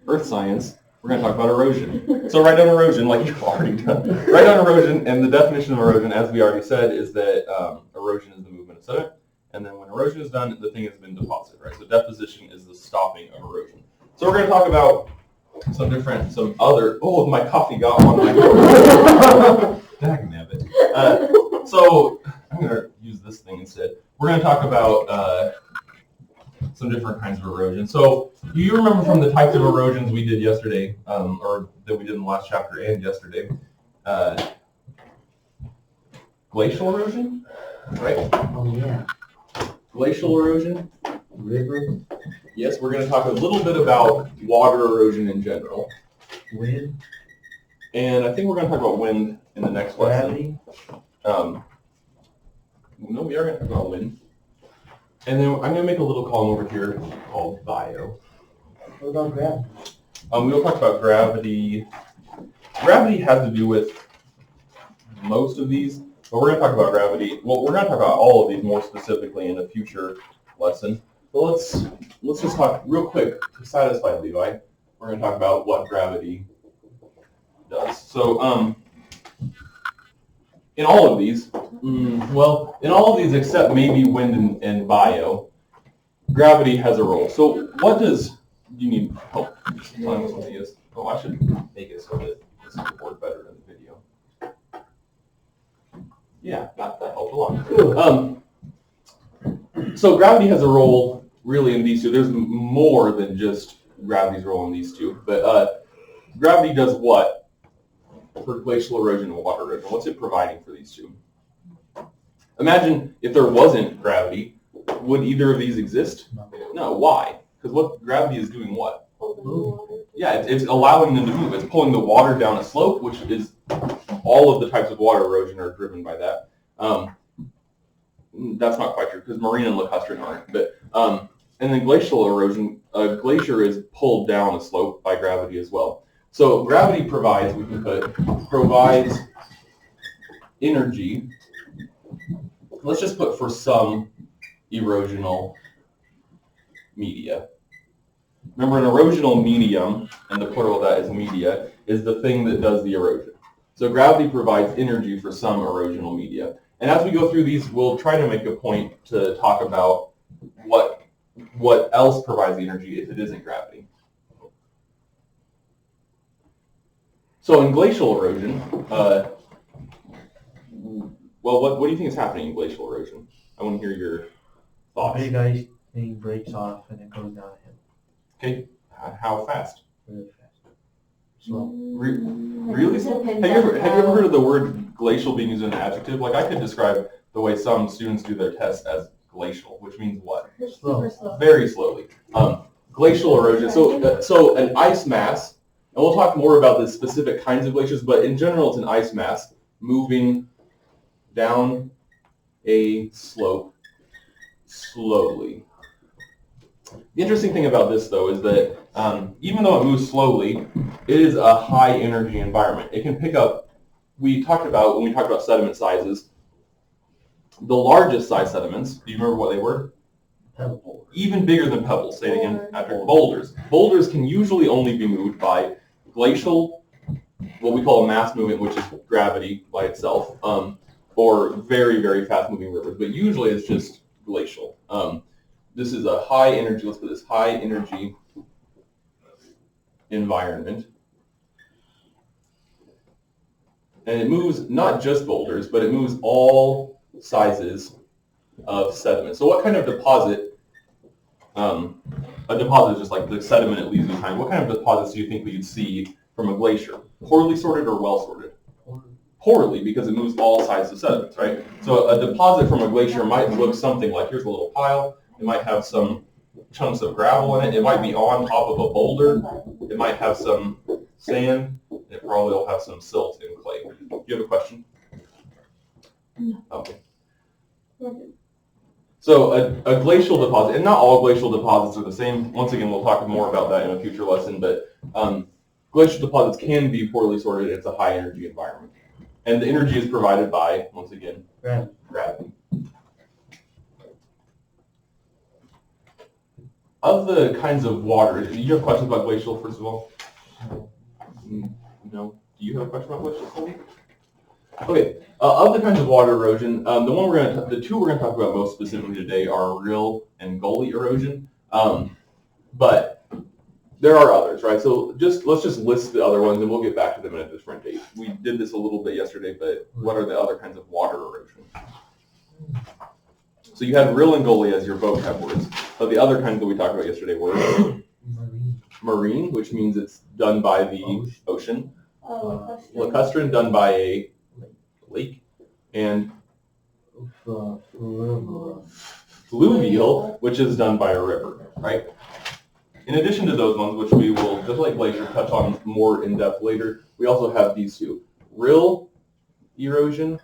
Earth science, we're going to talk about erosion. So write down erosion, like you've already done. Write down erosion, and the definition of erosion, as we already said, is that erosion is the movement of sediment. And then when erosion is done, the thing has been deposited, right? So deposition is the stopping of erosion. So we're going to talk about oh, my coffee got on my throat. Dagnabbit. So I'm going to use this thing instead. We're going to talk about some different kinds of erosion. So do you remember from the types of erosions we did yesterday, or that we did in the last chapter and yesterday? Glacial erosion, right? Oh, yeah. Glacial erosion. River. Yes, we're going to talk a little bit about water erosion in general. Wind. And I think we're going to talk about wind in the next lesson. Gravity. No, we are going to talk about wind. And then I'm going to make a little column over here called bio. What about gravity? We'll talk about gravity. Gravity has to do with most of these, but we're going to talk about gravity. Well, we're going to talk about all of these more specifically in a future lesson. But let's just talk real quick to satisfy Levi. We're going to talk about what gravity does. So in all of these, except maybe wind and bio, gravity has a role. So what does, you need help telling us what it is? Oh, I should make it so that this will work better in the video. Yeah, that helped a lot. So gravity has a role really in these two. There's more than just gravity's role in these two, but gravity does what for glacial erosion and water erosion? What's it providing for these two? Imagine if there wasn't gravity, would either of these exist? No. Why? Because what gravity is doing what? Yeah, it's allowing them to move. It's pulling the water down a slope, which is all of the types of water erosion are driven by that. That's not quite true because marine and lacustrine aren't. But and then glacial erosion, a glacier is pulled down a slope by gravity as well. So gravity provides energy. Let's just put for some erosional media. Remember, an erosional medium, and the plural of that is media, is the thing that does the erosion. So gravity provides energy for some erosional media. And as we go through these, we'll try to make a point to talk about what else provides the energy if it isn't gravity. So in glacial erosion, what do you think is happening in glacial erosion? I want to hear your thoughts. Big ice thing breaks off and it goes down a hill. Okay, how fast? Really fast. Slow. Really slow? Have you ever heard of the word glacial being used as an adjective? Like I could describe the way some students do their tests as glacial, which means what? Slow. Very slowly. Glacial erosion. So an ice mass, and we'll talk more about the specific kinds of glaciers, but in general it's an ice mass moving down a slope slowly. The interesting thing about this, though, is that even though it moves slowly, it is a high energy environment. It can pick up, when we talked about sediment sizes, the largest size sediments, do you remember what they were? Pebbles. Even bigger than pebbles. Say it again after. Boulders. Boulders can usually only be moved by glacial, what we call a mass movement, which is gravity by itself, or very, very fast moving rivers. But usually it's just glacial. This is a high energy, let's put this high energy environment. And it moves not just boulders, but it moves all sizes of sediment. So what kind of deposit, a deposit is just like the sediment it leaves behind. What kind of deposits do you think we'd see from a glacier? Poorly sorted or well sorted? Poorly, because it moves all sizes of sediments, right? So a deposit from a glacier might look something like, here's a little pile. It might have some chunks of gravel in it. It might be on top of a boulder. It might have some sand. It probably will have some silt and clay. Do you have a question? No. Okay. So a glacial deposit, and not all glacial deposits are the same. Once again, we'll talk more about that in a future lesson, but glacial deposits can be poorly sorted. It's a high energy environment. And the energy is provided by, once again, gravity. of the kinds of water, do you have questions about glacial, first of all? No? Do you have a question about glacial, Colby? Okay, of the kinds of water erosion, the two we're going to talk about most specifically today are rill and gully erosion. But there are others, right? So let's just list the other ones, and we'll get back to them at a different date. We did this a little bit yesterday, but what are the other kinds of water erosion? So you had rill and gully as your vocab words, but the other kinds that we talked about yesterday were marine, which means it's done by the ocean. Lacustrine, done by a lake, and fluvial, which is done by a river, right? In addition to those ones, which we will, just like glacier, touch on more in depth later, we also have these two: rill erosion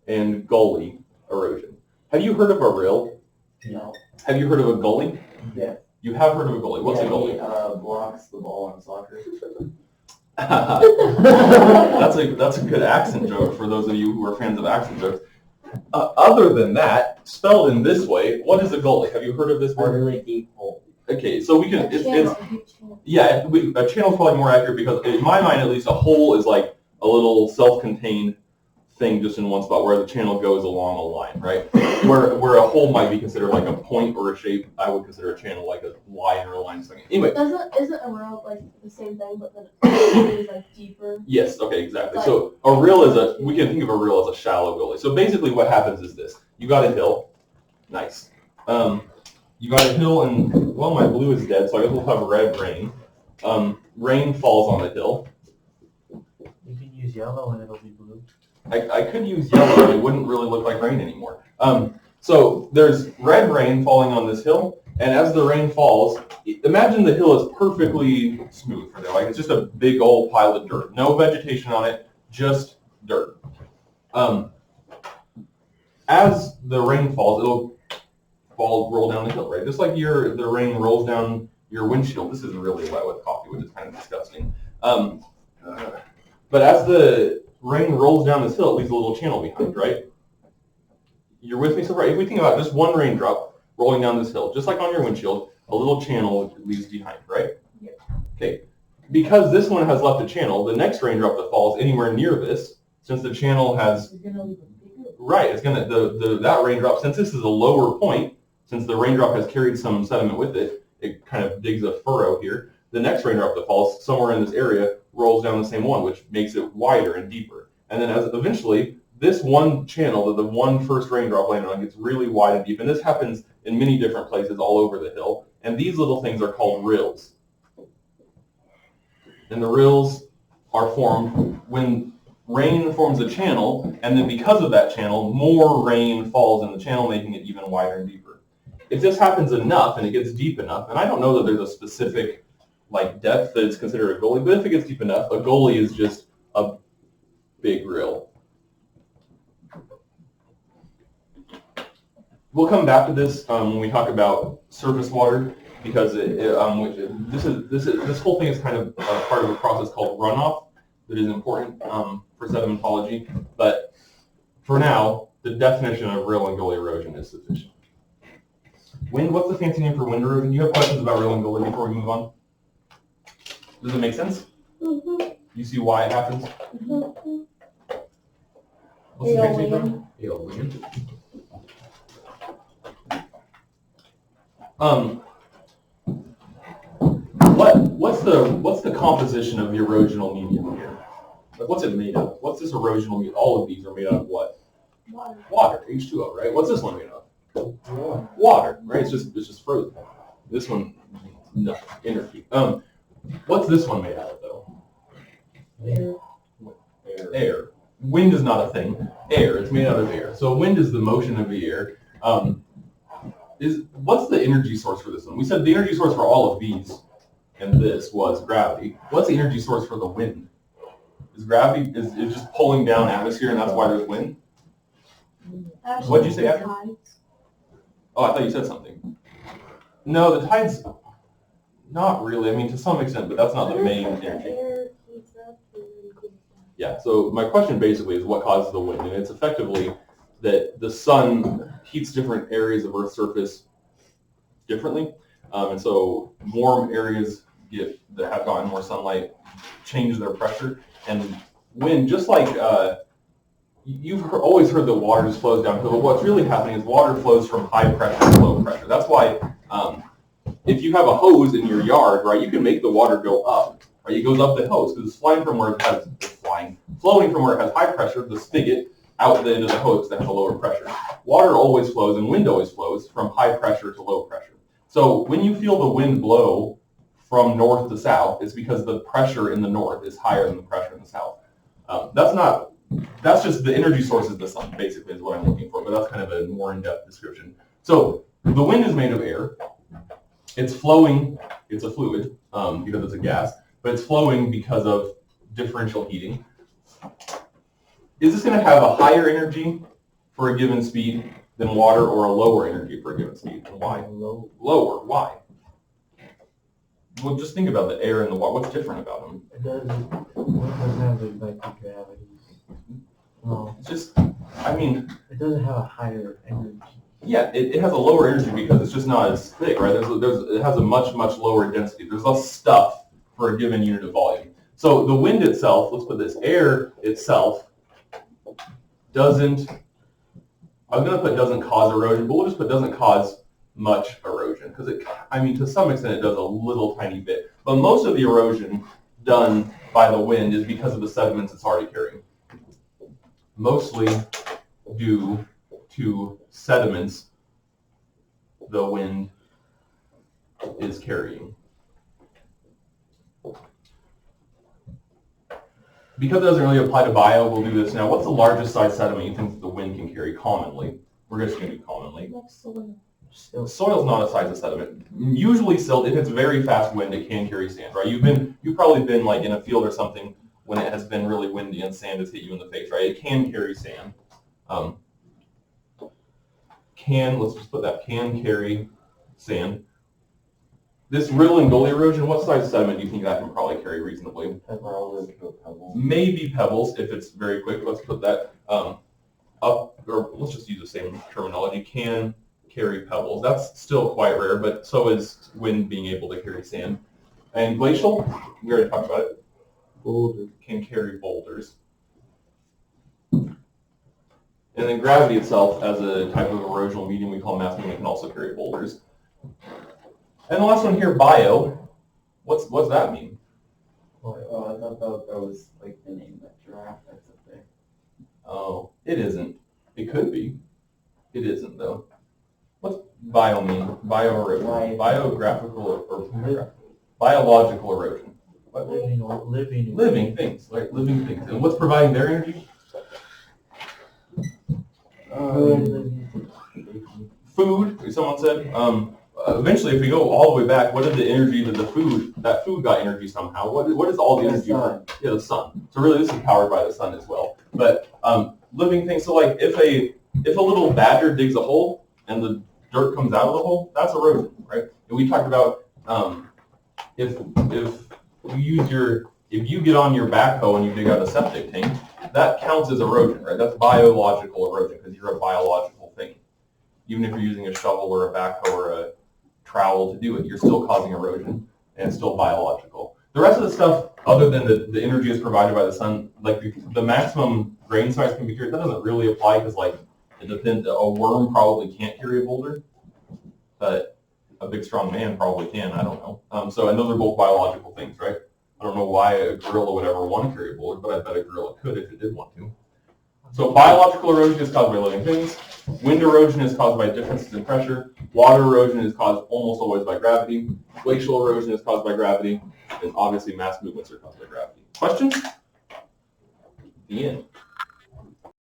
and gully erosion. Have you heard of a rill? No. Have you heard of a gully? Yeah. You have heard of a gully. What's a gully? He blocks the ball on soccer. That's a good accent joke for those of you who are fans of accent jokes. Other than that, spelled in this way, what is a gully? Have you heard of this A word? really deep hole. Okay, so we can. A channel. A channel is probably more accurate because in my mind, at least, a hole is like a little self-contained thing just in one spot where the channel goes along a line, right? Where a hole might be considered like a point or a shape, I would consider a channel like a line or a line something. Anyway. Isn't a rill like the same thing, but then it is like deeper? Yes, okay, exactly. So a rill we can think of a rill as a shallow gully. So basically what happens is this. You got a hill. Nice. You got a hill and, well, my blue is dead, so I guess we'll have red rain. Rain falls on the hill. You can use yellow and it'll be blue. I could use yellow, and it wouldn't really look like rain anymore. So there's red rain falling on this hill, and as the rain falls, imagine the hill is perfectly smooth for there. Like it's just a big old pile of dirt. No vegetation on it, just dirt. As the rain falls, it'll roll down the hill, right? Just like the rain rolls down your windshield. This is really wet with coffee, which is kind of disgusting. But as the rain rolls down this hill, it leaves a little channel behind, right? You're with me so far? If we think about just one raindrop rolling down this hill, just like on your windshield, a little channel leaves behind, right? Yeah. Okay. Because this one has left a channel, the next raindrop that falls anywhere near this, since the channel has... You're gonna leave a bigger. Right, it's gonna that raindrop, since this is a lower point, since the raindrop has carried some sediment with it, it kind of digs a furrow here. The next raindrop that falls somewhere in this area rolls down the same one, which makes it wider and deeper. And then as eventually, this one channel that the one first raindrop landed on gets really wide and deep. And this happens in many different places all over the hill. And these little things are called rills. And the rills are formed when rain forms a channel, and then because of that channel, more rain falls in the channel, making it even wider and deeper. If this happens enough and it gets deep enough, and I don't know that there's a specific depth that is considered a gully, but if it gets deep enough, a gully is just a big rill. We'll come back to this when we talk about surface water, because this whole thing is kind of part of a process called runoff that is important for sedimentology. But for now, the definition of rill and gully erosion is sufficient. What's the fancy name for wind erosion? Do you have questions about rill and gully before we move on? Does it make sense? Mm-hmm. You see why it happens? Mm-hmm. What's the fancy name? Alien. What's the composition of the erosional medium here? Like, what's it made of? What's this erosional medium? All of these are made out of what? Water. Water, H2O, right? What's this one made of? Water, right? It's just frozen. This one, no, energy. What's this one made out of though? Air. Wind is not a thing. Air. It's made out of air. So wind is the motion of the air. What's the energy source for this one? We said the energy source for all of these and this was gravity. What's the energy source for the wind? Is gravity is just pulling down atmosphere and that's why there's wind? Actually, What'd you say the after? tides. Oh, I thought you said something. No, the tides, not really. I mean, to some extent, but that's not the main energy. Air heats up and then cools down. Yeah, so my question basically is what causes the wind? And it's effectively that the sun heats different areas of Earth's surface differently. And so warm areas that have gotten more sunlight change their pressure. And wind, just like you've always heard that water just flows downhill, but what's really happening is water flows from high pressure to low pressure. That's why if you have a hose in your yard, right, you can make the water go up, right? It goes up the hose because it's flowing from where it has high pressure, the spigot, out the end of the hose that has a lower pressure. Water always flows and wind always flows from high pressure to low pressure. So when you feel the wind blow from north to south, it's because the pressure in the north is higher than the pressure in the south. That's just the energy source of the sun, basically, is what I'm looking for, but that's kind of a more in-depth description. So the wind is made of air. It's flowing, it's a fluid because it's a gas, but it's flowing because of differential heating. Is this going to have a higher energy for a given speed than water, or a lower energy for a given speed? And why? Lower. Why? Well, just think about the air and the water. What's different about them? It doesn't have like gravity. No. It's just, I mean... It doesn't have a higher energy. Yeah, it has a lower energy because it's just not as thick, right? It has a much, much lower density. There's less stuff for a given unit of volume. So the wind itself, let's put this, air itself doesn't, I was going to put doesn't cause erosion, but we'll just put doesn't cause much erosion because to some extent it does a little tiny bit. But most of the erosion done by the wind is because of the sediments it's already carrying. Mostly due to sediments the wind is carrying. Because it doesn't really apply to bio, we'll do this now. What's the largest size sediment you think the wind can carry commonly? We're just going to do commonly. Soil's not a size of sediment. Usually silt, if it's very fast wind, it can carry sand, right? You've probably been like in a field or something when it has been really windy and sand has hit you in the face, right? It can carry sand. Let's just put that, can carry sand. This rill and gully erosion, what size sediment do you think that can probably carry reasonably? Maybe pebbles if it's very quick. Let's put that up, or let's just use the same terminology, can carry pebbles. That's still quite rare, but so is wind being able to carry sand. And glacial, we already talked about it. Boulder can carry boulders. And then gravity itself, as a type of erosional medium we call mass medium, can also carry boulders. And the last one here, bio. What's that mean? Oh, I thought that was like the name of that giraffe that's up there. Oh, it isn't. It could be. It isn't though. What's bio mean? Biographical or biological erosion. What? Living things, right? Living things. And what's providing their energy? Food, someone said. Eventually, if we go all the way back, what is the energy that that food got energy somehow? What is all the energy from? Yeah, the sun. So really, this is powered by the sun as well. But living things, so like if a little badger digs a hole and the dirt comes out of the hole, that's erosion, right? And we talked about if you get on your backhoe and you dig out a septic tank, that counts as erosion, right? That's biological erosion because you're a biological thing. Even if you're using a shovel or a backhoe or a trowel to do it, you're still causing erosion and it's still biological. The rest of the stuff, other than the energy is provided by the sun, like the maximum grain size can be carried, that doesn't really apply because like it depends. A worm probably can't carry a boulder, but a big strong man probably can. I don't know. And those are both biological things, right? I don't know why a gorilla would ever want to carry a boulder, but I bet a gorilla could if it did want to. So biological erosion is caused by living things. Wind erosion is caused by differences in pressure. Water erosion is caused almost always by gravity. Glacial erosion is caused by gravity. And obviously mass movements are caused by gravity. Questions? The end.